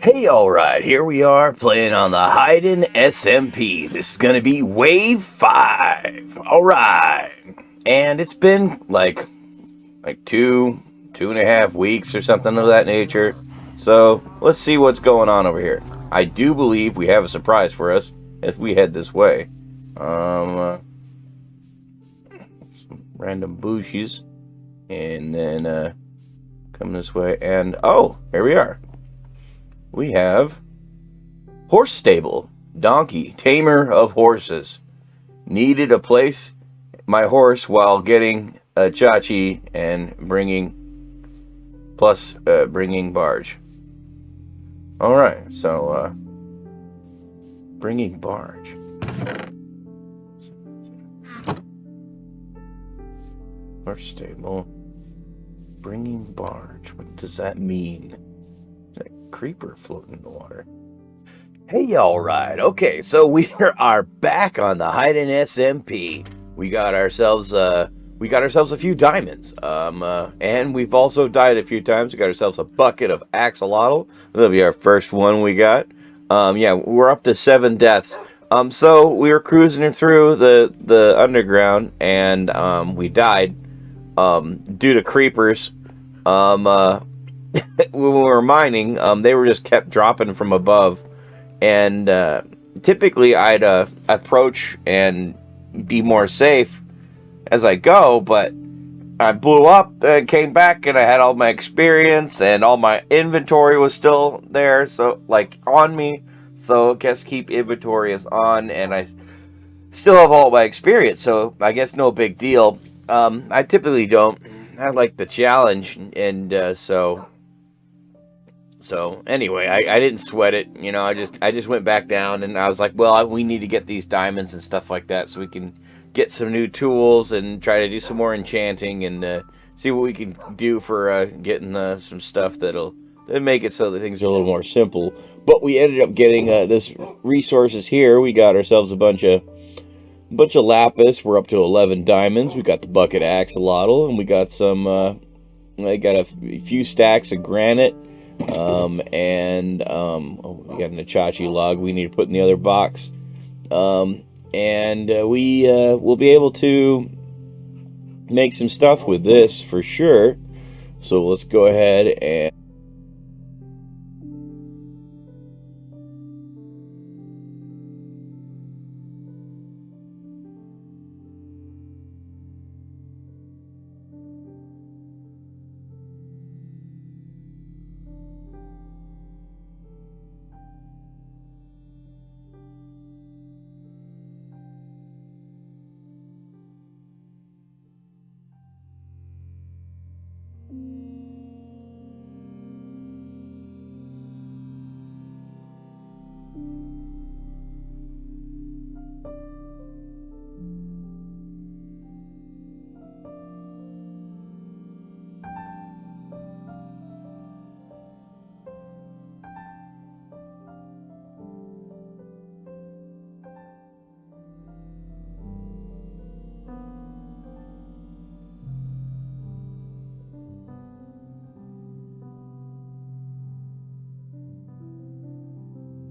Hey, alright, here we are playing on the Hyden SMP. This is gonna be Wave 5. Alright. And it's been like two and a half weeks or something of that nature. So let's see what's going on over here. I do believe we have a surprise for us if we head this way. Some random bushes. And then come this way. And oh, here we are. We have horse stable, donkey, tamer of horses. Needed a place my horse while getting a chachi and bringing barge. All right, so bringing barge. Horse stable, bringing barge. What does that mean? Creeper floating in the water. Hey, all right. Okay, so we are back on the Hyden SMP. We got ourselves a few diamonds. And we've also died a few times. We got ourselves a bucket of axolotl. That'll be our first one we got. Yeah, we're up to 7 deaths. So we were cruising through the underground, and we died due to creepers. When we were mining, they were just kept dropping from above, and typically I'd approach and be more safe as I go, but I blew up and came back, and I had all my experience and all my inventory was still there, so like on me. So I guess keep inventory is on, and I still have all my experience, so I guess no big deal. I typically don't. I like the challenge, and So anyway, I didn't sweat it, you know. I just went back down, and I was like, well, we need to get these diamonds and stuff like that, so we can get some new tools and try to do some more enchanting and see what we can do for getting some stuff that'll make it so that things are a little more simple. But we ended up getting this resources here. We got ourselves a bunch of lapis. We're up to 11 diamonds. We got the bucket axolotl, and we got some. I got a few stacks of granite. We got an achachi log we need to put in the other box. And we will be able to make some stuff with this for sure. So let's go ahead and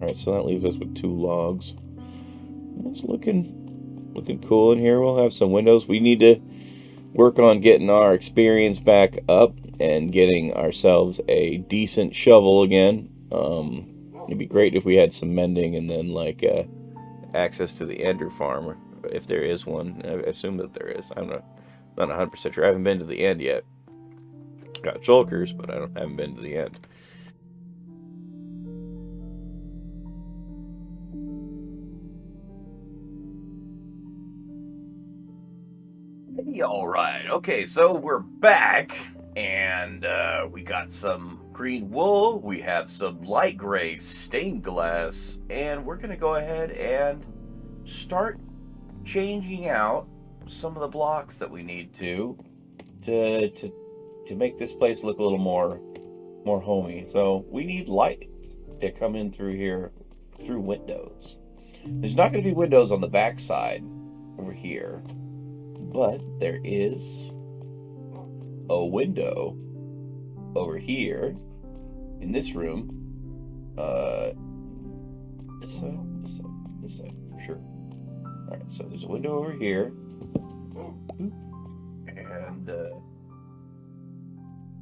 Alright, so that leaves us with 2 logs. It's looking cool in here. We'll have some windows. We need to work on getting our experience back up and getting ourselves a decent shovel again. It'd be great if we had some mending and then like access to the ender farm, if there is one. I assume that there is. I'm not 100% sure. I haven't been to the end yet. Got shulkers, but haven't been to the end. Hey, all right. Okay, so we're back, and we got some green wool. We have some light gray stained glass, and we're gonna go ahead and start changing out some of the blocks that we need to make this place look a little more homey. So we need light to come in through here through windows. There's not going to be windows on the back side over here, but there is a window over here in this room Uh, this side, this side, for sure. All right, so there's a window over here, and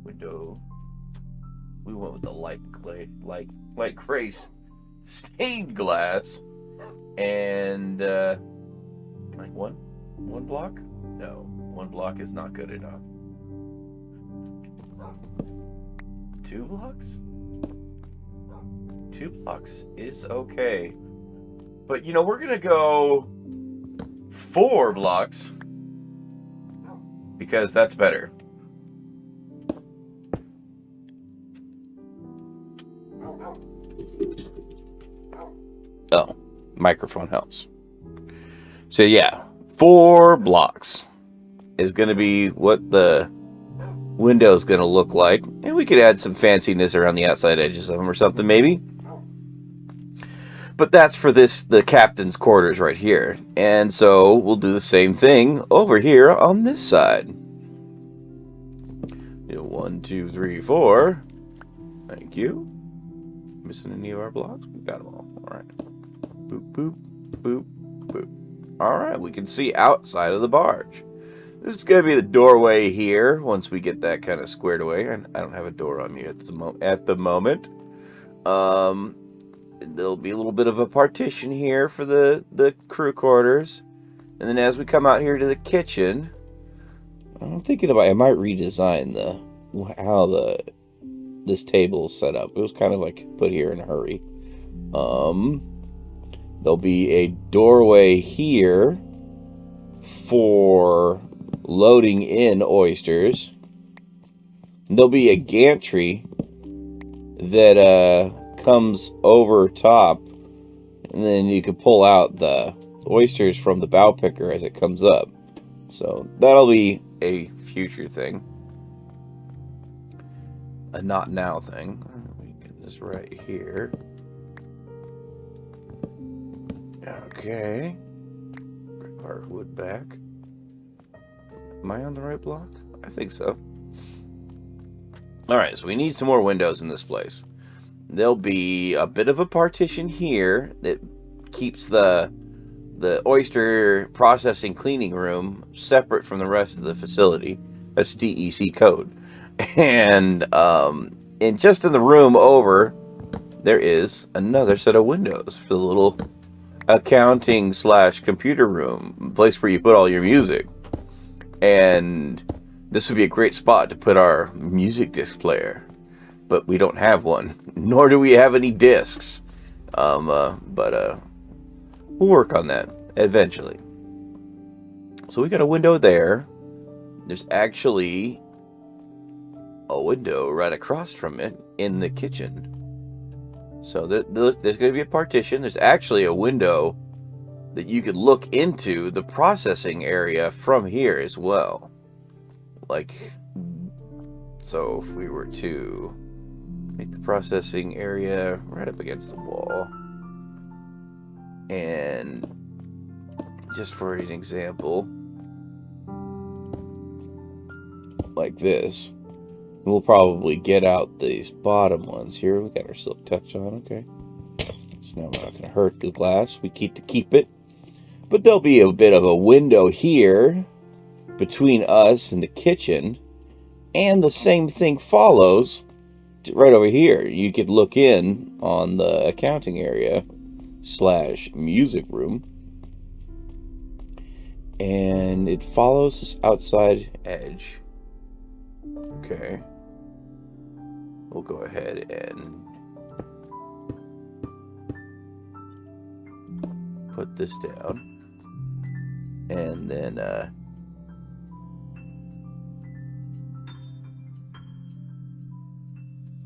window. We went with the light gray stained glass, and like one block. No, one block is not good enough. 2 blocks. 2 blocks is okay, but you know we're gonna go 4 blocks because that's better. Oh, microphone helps. So yeah, 4 blocks is going to be what the window is going to look like. And we could add some fanciness around the outside edges of them or something maybe. But that's for the captain's quarters right here. And so we'll do the same thing over here on this side. 1, 2, 3, 4. Thank you. Missing any of our blocks? We got them all. All right. Boop, boop, boop, boop. All right, we can see outside of the barge. This is going to be the doorway here once we get that kind of squared away. And I don't have a door on me at the moment. There'll be a little bit of a partition here for the crew quarters. And then as we come out here to the kitchen, I'm thinking about I might redesign how this table is set up. It was kind of like put here in a hurry. There'll be a doorway here for loading in oysters. There'll be a gantry that comes over top, and then you can pull out the oysters from the bow picker as it comes up. So that'll be a future thing. A not now thing. Let me get this right here. Okay. Grab our wood back. Am I on the right block? I think so. Alright, so we need some more windows in this place. There'll be a bit of a partition here that keeps the oyster processing cleaning room separate from the rest of the facility. That's DEC code. And just in the room over, there is another set of windows for the little accounting / computer room, place where you put all your music. And this would be a great spot to put our music disc player, but we don't have one, nor do we have any discs. But we'll work on that eventually. So we got a window there. There's actually a window right across from it in the kitchen. So there's going to be a partition. There's actually a window that you could look into the processing area from here as well. Like, so if we were to make the processing area right up against the wall, and just for an example, like this, we'll probably get out these bottom ones here. We got our silk touch on, okay. So now we're not going to hurt the glass. We keep it. But there'll be a bit of a window here between us and the kitchen. And the same thing follows right over here. You could look in on the accounting area / music room. And it follows this outside edge. Okay. We'll go ahead and put this down. And then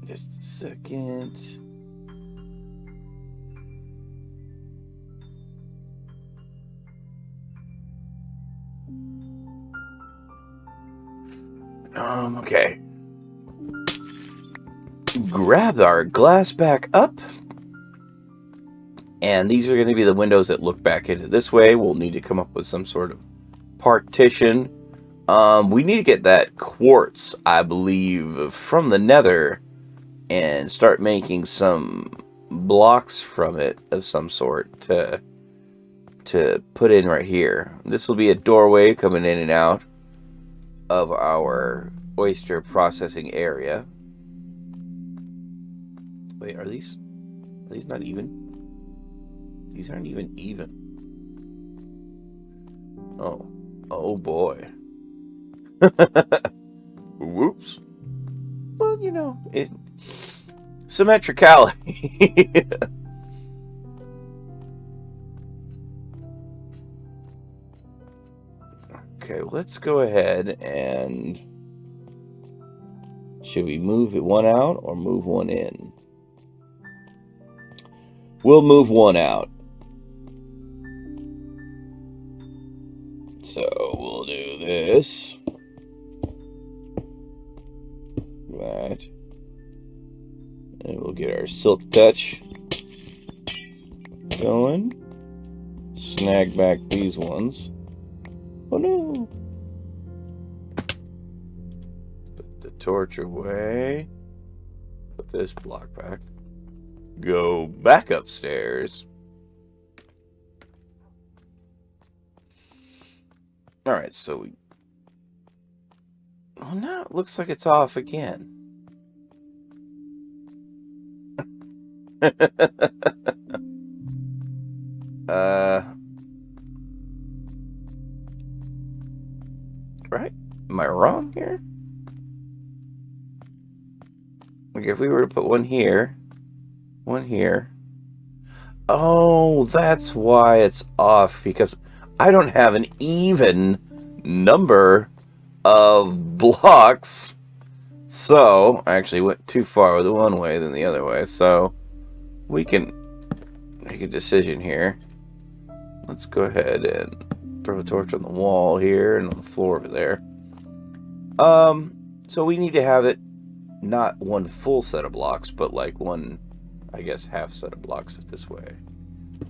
just a second. Okay. Grab our glass back up. And these are going to be the windows that look back into this way. We'll need to come up with some sort of partition. We need to get that quartz, I believe, from the nether and start making some blocks from it of some sort to put in right here. This will be a doorway coming in and out of our oyster processing area. Wait, are these not even? These aren't even. Oh boy. Whoops. Well, you know, symmetricality. Okay, let's go ahead and... Should we move one out or move one in? We'll move one out. So we'll do this. That. And we'll get our silk touch going. Snag back these ones. Oh no! Put the torch away. Put this block back. Go back upstairs. Alright, so we... Oh no, it looks like it's off again. Right? Am I wrong here? Like if we were to put one here, one here. Oh, that's why it's off, because I don't have an even number of blocks. So, I actually went too far with the one way than the other way. So, we can make a decision here. Let's go ahead and throw a torch on the wall here and on the floor over there. So we need to have it not one full set of blocks, but like one, I guess, half set of blocks this way.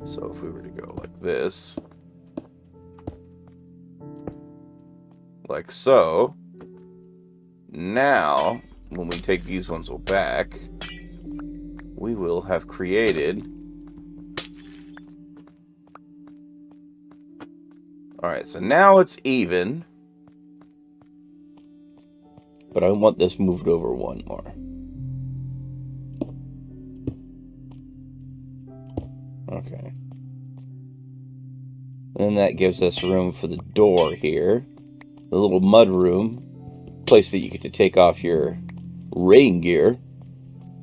So if we were to go like this, like so, now when we take these ones back, we will have created... Alright, so now it's even. But I want this moved over one more. Okay. And that gives us room for the door here. The little mud room. Place that you get to take off your rain gear.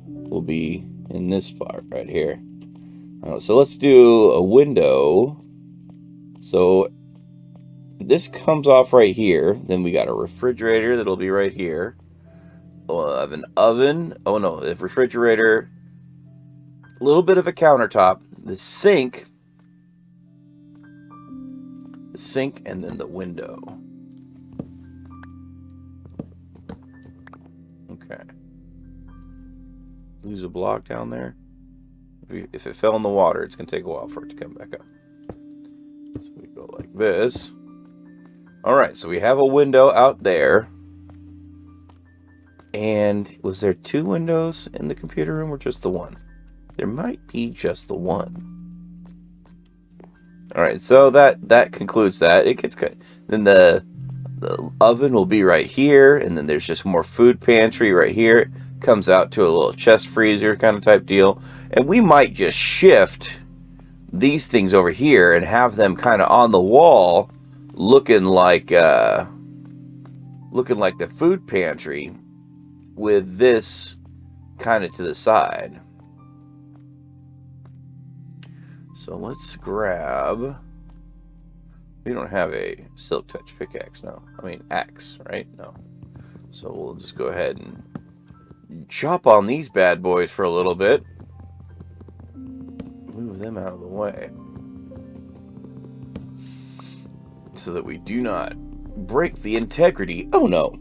Will be in this part right here. So let's do a window. So this comes off right here. Then we got a refrigerator that'll be right here. We'll have an oven. Oh no, the refrigerator. A little bit of a countertop. The sink. The sink and then the window. Okay. Lose a block down there. If it fell in the water, it's going to take a while for it to come back up. So we go like this. Alright, so we have a window out there. And was there two windows in the computer room or just the one? There might be just the one. Alright, so that concludes that. It gets good. Then the oven will be right here, and then there's just more food pantry right here. Comes out to a little chest freezer kind of type deal. And we might just shift these things over here and have them kind of on the wall, looking like the food pantry, with this kind of to the side. So let's grab... We don't have a silk touch pickaxe, no. I mean axe, right? No. So we'll just go ahead and chop on these bad boys for a little bit. Move them out of the way, so that we do not break the integrity. Oh no.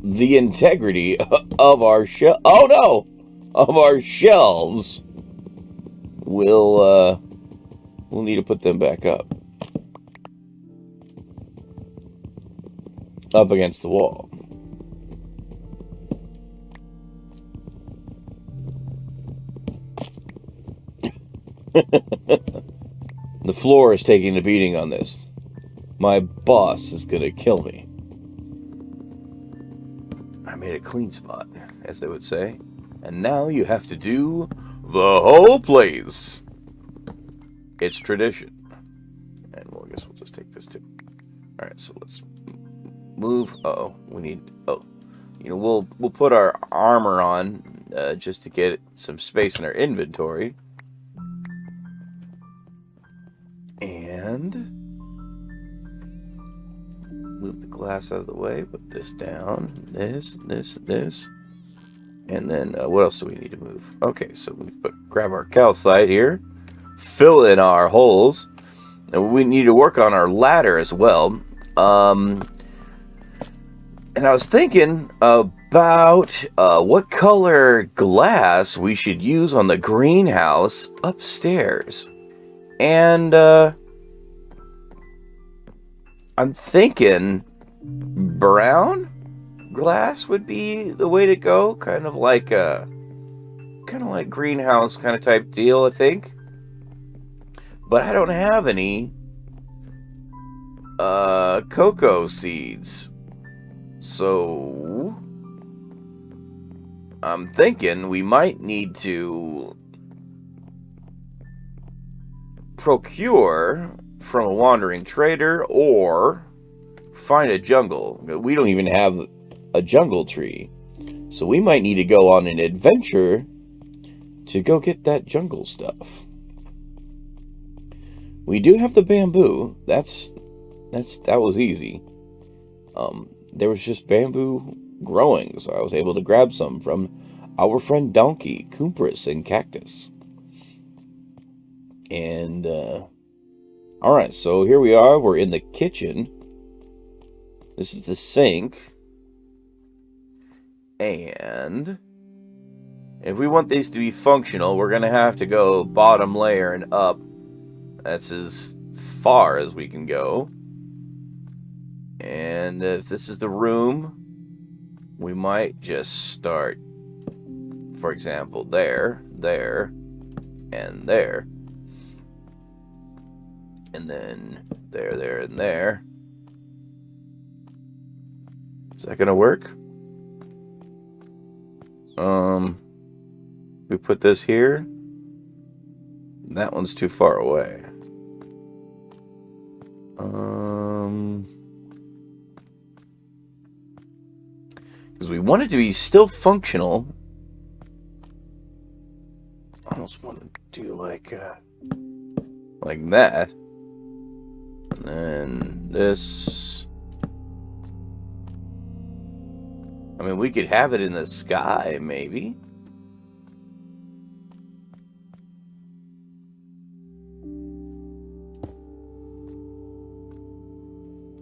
The integrity of our shell. Oh no! Of our shelves. We'll need to put them back up. Up against the wall. The floor is taking a beating on this. My boss is gonna kill me. I made a clean spot, as they would say. And now you have to do the whole place. It's tradition. And well, I guess we'll just take this too. Alright, so let's move. We need... we'll put our armor on just to get some space in our inventory. And move the glass out of the way. Put this down. This. And then what else do we need to move? Okay, so we grab our calcite here. Fill in our holes. And we need to work on our ladder as well. And I was thinking about what color glass we should use on the greenhouse upstairs. And I'm thinking brown glass would be the way to go. Kind of like greenhouse kind of type deal, I think. But I don't have any cocoa seeds. So I'm thinking we might need to procure from a wandering trader or find a jungle. We don't even have a jungle tree. So we might need to go on an adventure to go get that jungle stuff. We do have the bamboo. That was easy. There was just bamboo growing, so I was able to grab some from our friend Donkey, Cumbris, and Cactus. And, alright, so here we are. We're in the kitchen. This is the sink. And if we want these to be functional, we're going to have to go bottom layer and up. That's as far as we can go. And if this is the room, we might just start, for example, there, and there. And then there, and there. Is that going to work? We put this here. That one's too far away. Because we want it to be still functional. I almost want to do like that. And then this. I mean, we could have it in the sky, maybe.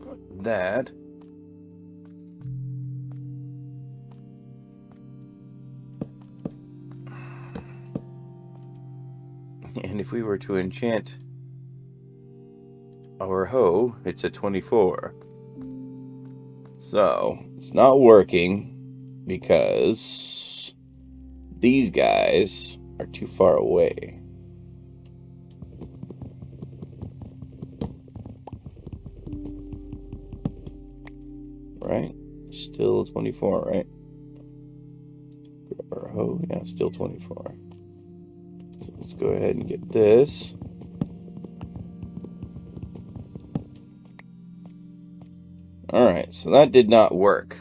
Like that. And if we were to enchant our hoe, it's a 24. So, it's not working because these guys are too far away. Right? Still 24, right? Grab our hoe, yeah, still 24. So let's go ahead and get this. Alright, so that did not work.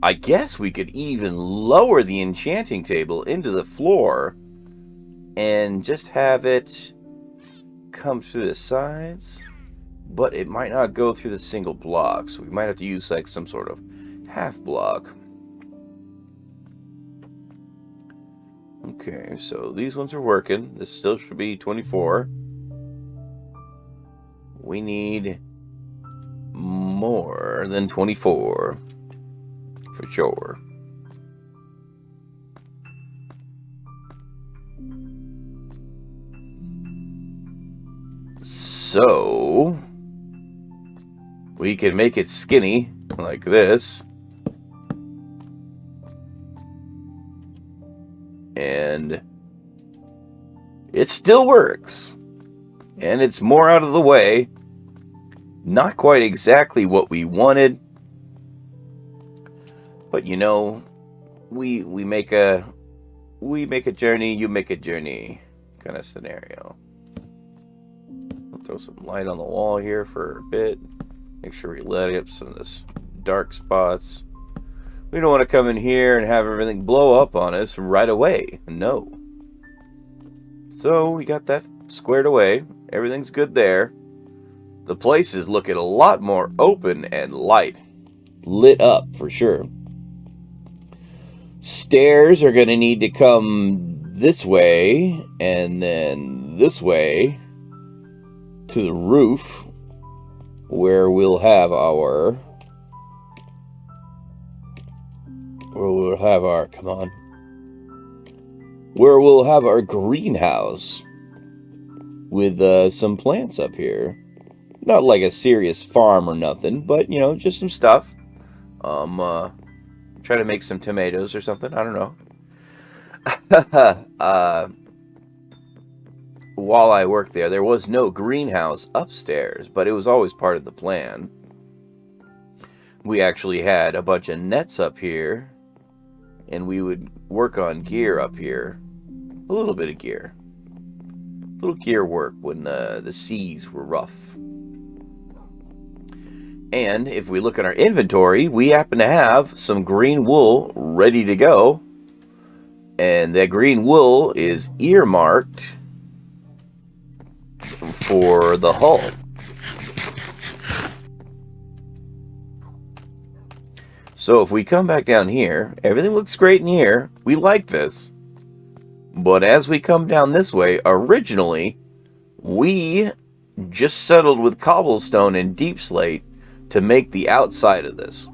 I guess we could even lower the enchanting table into the floor and just have it come through the sides, but it might not go through the single block, so we might have to use like some sort of half block. Okay, so these ones are working. This still should be 24. We need more than 24 for sure. So we can make it skinny like this. And it still works. And it's more out of the way. Not quite exactly what we wanted. But you know, we make a journey, you make a journey kind of scenario. I'll throw some light on the wall here for a bit. Make sure we light up some of this dark spots. We don't want to come in here and have everything blow up on us right away. No. So we got that squared away. Everything's good there. The place is looking a lot more open and lit up for sure. Stairs are going to need to come this way and then this way to the roof where we'll have our greenhouse with some plants up here. Not like a serious farm or nothing, but you know, just some stuff. Try to make some tomatoes or something. I don't know. While I worked there was no greenhouse upstairs, but it was always part of the plan. We actually had a bunch of nets up here, and we would work on gear up here. A little bit of gear. Little gear work when the seas were rough. And if we look at our inventory, we happen to have some green wool ready to go. And that green wool is earmarked for the hull. So if we come back down here, everything looks great in here. We like this. But as we come down this way, originally, we just settled with cobblestone and deep slate to make the outside of this.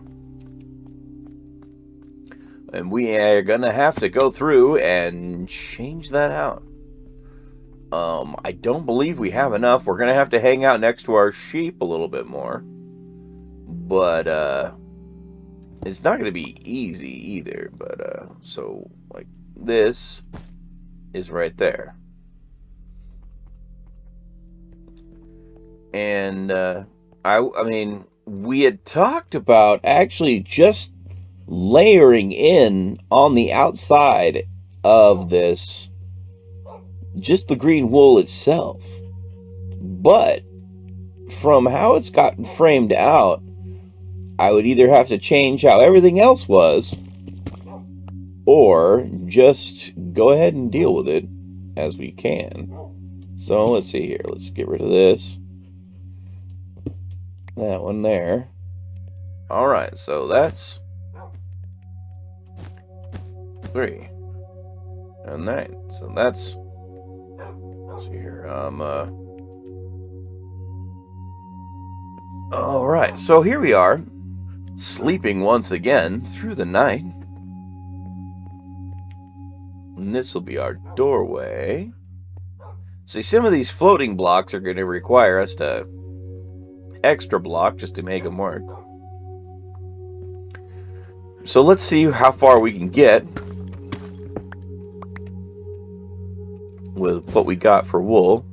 And we are going to have to go through and change that out. I don't believe we have enough. We're going to have to hang out next to our sheep a little bit more. But it's not going to be easy either. But so like this is right there. And I mean, we had talked about actually just layering in on the outside of this just the green wool itself. But from how it's gotten framed out, I would either have to change how everything else was or just go ahead and deal with it as we can. So let's see here. Let's get rid of this. That one there. Alright, so that's 3 and 9. So that's, let's see here. Alright, so here we are, sleeping once again through the night. And this will be our doorway. See, some of these floating blocks are going to require us to extra block just to make them work. So let's see how far we can get with what we got for wool.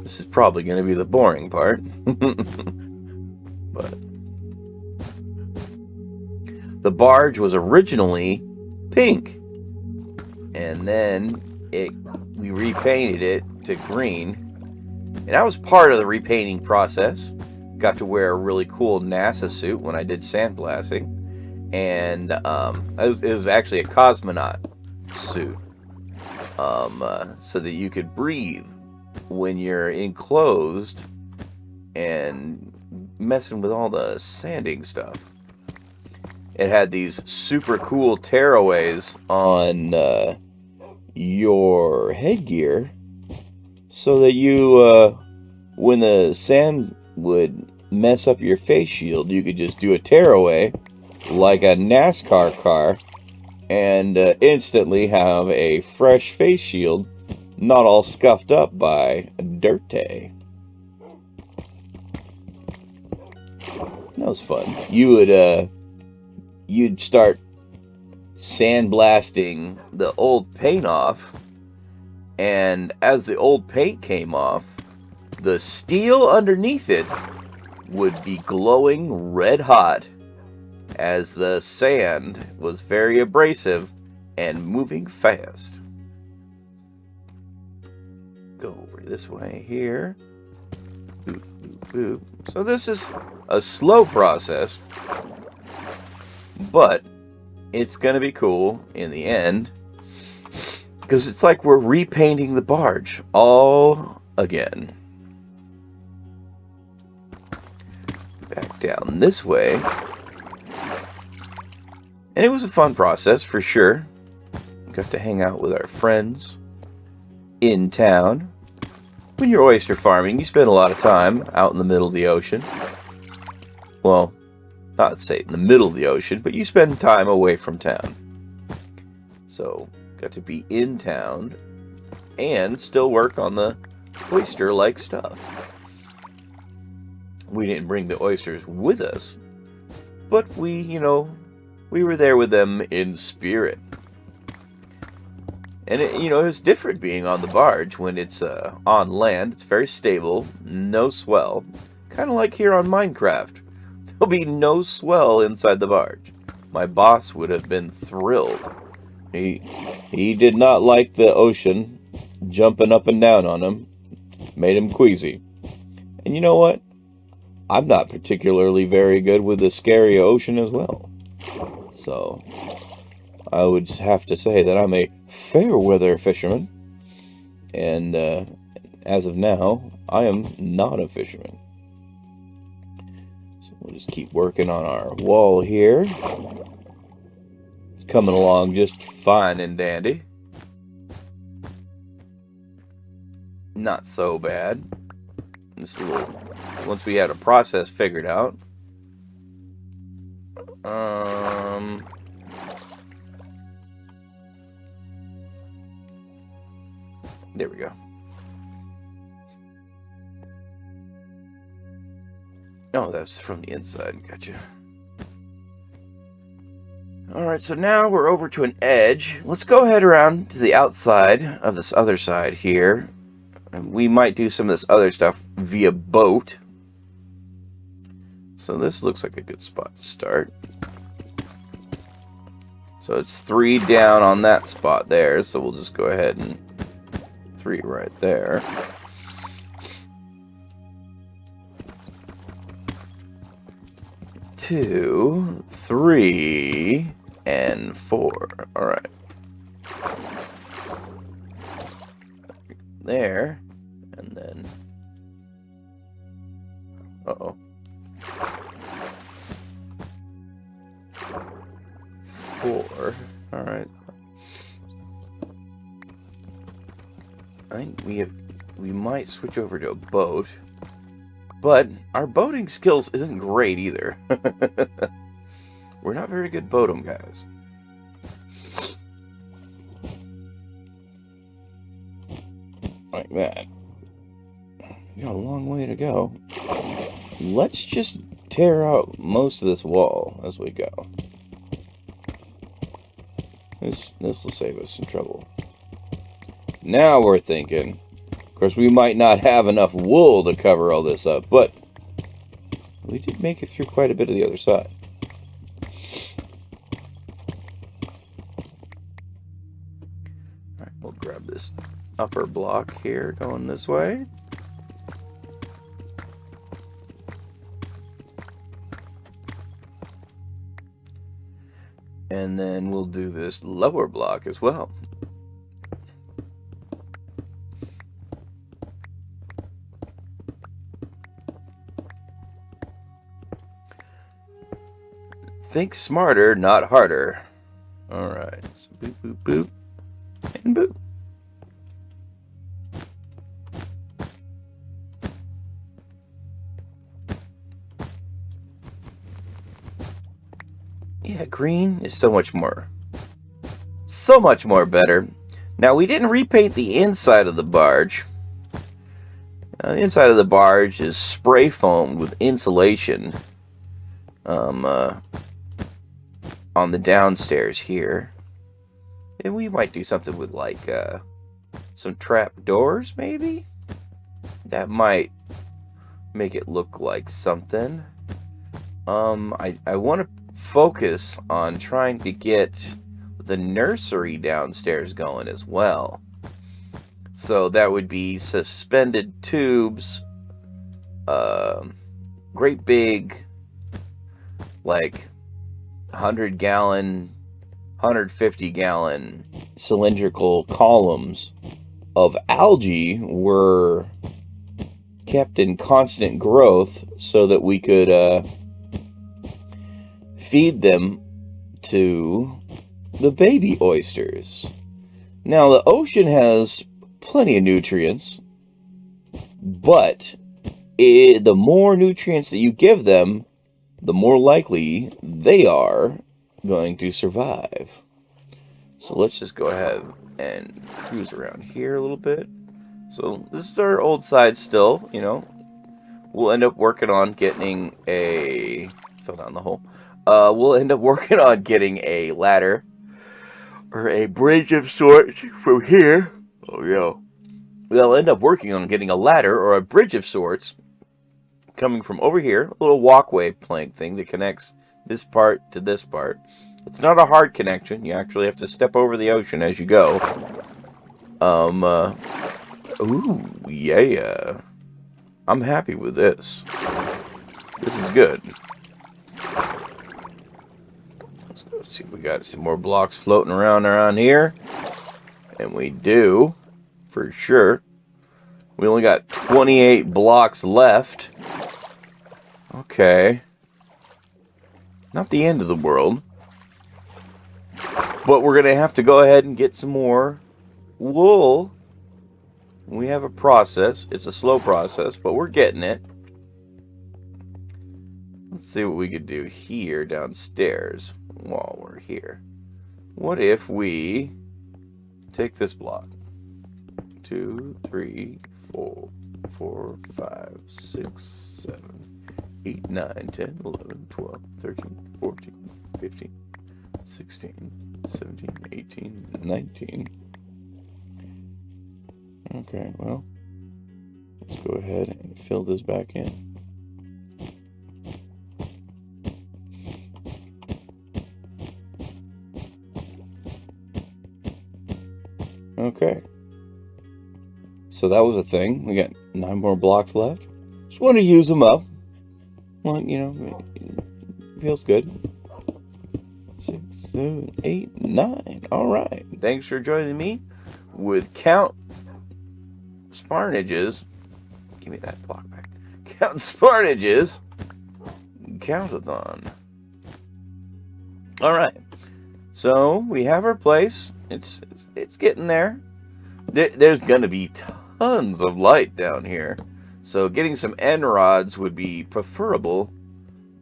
This is probably going to be the boring part. But the barge was originally pink, and then we repainted it to green, and I was part of the repainting process. Got to wear a really cool NASA suit when I did sandblasting, and it was actually a cosmonaut suit, so that you could breathe when you're enclosed and messing with all the sanding stuff. It had these super cool tearaways on your headgear, so that you, when the sand would mess up your face shield, you could just do a tearaway like a NASCAR car and instantly have a fresh face shield, not all scuffed up by dirt. That was fun. You'd start sandblasting the old paint off, and as the old paint came off, the steel underneath it would be glowing red hot, as the sand was very abrasive and moving fast. Go over this way here. Boop, boop, boop. So this is a slow process, but it's going to be cool in the end, because it's like we're repainting the barge all again. Back down this way. And it was a fun process for sure. Got to hang out with our friends in town. When you're oyster farming, you spend a lot of time out in the middle of the ocean. Well, not say in the middle of the ocean, but you spend time away from town. So, got to be in town and still work on the oyster-like stuff. We didn't bring the oysters with us, but we were there with them in spirit. And it was different being on the barge when it's on land. It's very stable, no swell. Kind of like here on Minecraft. There'll be no swell inside the barge. My boss would have been thrilled. He did not like the ocean jumping up and down on him. Made him queasy. And you know what? I'm not particularly very good with the scary ocean as well. So, I would have to say that I'm a fair weather fisherman. And as of now, I am not a fisherman. So we'll just keep working on our wall here. It's coming along just fine and dandy. Not so bad. This little, once we had a process figured out. There we go. Oh, that's from the inside. Gotcha. Alright, so now we're over to an edge. Let's go ahead around to the outside of this other side here. And we might do some of this other stuff via boat. So this looks like a good spot to start. So it's 3 down on that spot there. So we'll just go ahead and 3 right there. Two, 3, and 4. All right. There, and then. Uh-oh. 4. All right. I think we might switch over to a boat. But our boating skills isn't great either. We're not very good boatum guys. Like that. We got a long way to go. Let's just tear out most of this wall as we go. This will save us some trouble. Now we're thinking. Of course, we might not have enough wool to cover all this up, but we did make it through quite a bit of the other side. Alright, we'll grab this upper block here going this way. And then we'll do this lower block as well. Think smarter, not harder. Alright, so boop, boop, boop, and boop. Yeah, green is so much more better. Now, we didn't repaint the inside of the barge. The inside of the barge is spray foamed with insulation. um, uh, on the downstairs here. And we might do something with, like, some trap doors, maybe? That might make it look like something. I want to focus on trying to get the nursery downstairs going as well. So that would be suspended tubes, great big, like 100-gallon, 150-gallon cylindrical columns of algae were kept in constant growth so that we could feed them to the baby oysters. Now, the ocean has plenty of nutrients, but the more nutrients that you give them, the more likely they are going to survive. So let's just go ahead and cruise around here a little bit. So this is our old side still, you know. We'll end up working on getting a... Fell down the hole. We'll end up working on getting a ladder or a bridge of sorts from here. Oh, yeah. We'll end up working on getting a ladder or a bridge of sorts coming from over here. A little walkway plank thing that connects this part to this part. It's not a hard connection. You actually have to step over the ocean as you go. Ooh, yeah. I'm happy with this. This is good. Let's go see if we got some more blocks floating around here. And we do, for sure. We only got 28 blocks left. Okay. Not the end of the world. But we're going to have to go ahead and get some more wool. We have a process. It's a slow process, but we're getting it. Let's see what we could do here downstairs while we're here. What if we take this block? 2, 3, 4, 5, 6, 7, 8, 9, 10, 11, 12, 13, 14, 15, 16, 17, 18, 19. Okay, well, let's go ahead and fill this back in. Okay. So that was a thing. We got 9 more blocks left. Just want to use them up. Well, you know, it feels good. 6, 7, 8, 9. All right. Thanks for joining me with Count Sparnage's. Give me that block back. Count Sparnage's Countathon. All right. So we have our place. It's getting there. There's gonna be tons of light down here. So getting some end rods would be preferable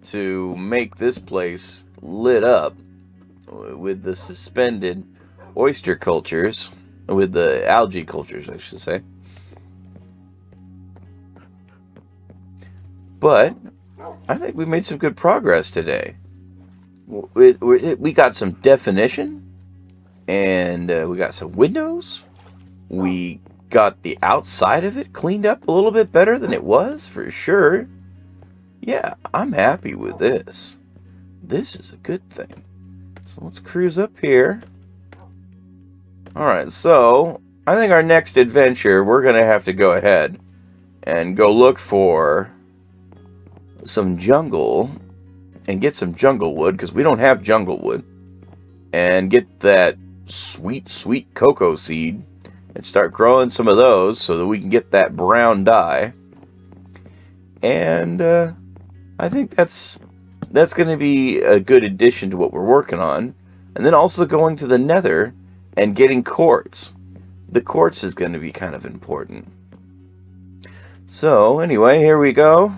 to make this place lit up with the suspended oyster cultures, with the algae cultures, I should say. But I think we made some good progress today. We got some definition, and we got some windows. We got the outside of it cleaned up a little bit better than it was, for sure. Yeah, I'm happy with this. This is a good thing. So let's cruise up here. Alright, so I think our next adventure, we're going to have to go ahead and go look for some jungle and get some jungle wood, because we don't have jungle wood, and get that sweet, sweet cocoa seed and start growing some of those so that we can get that brown dye. And I think that's going to be a good addition to what we're working on. And then also going to the nether and getting quartz. The quartz is going to be kind of important. So anyway, here we go.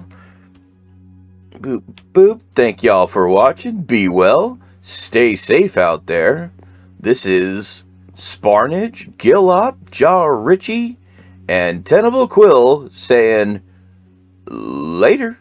Boop, boop. Thank y'all for watching. Be well. Stay safe out there. This is Sparnage, Gillop, Jaw Richie, and Tenable Quill saying later.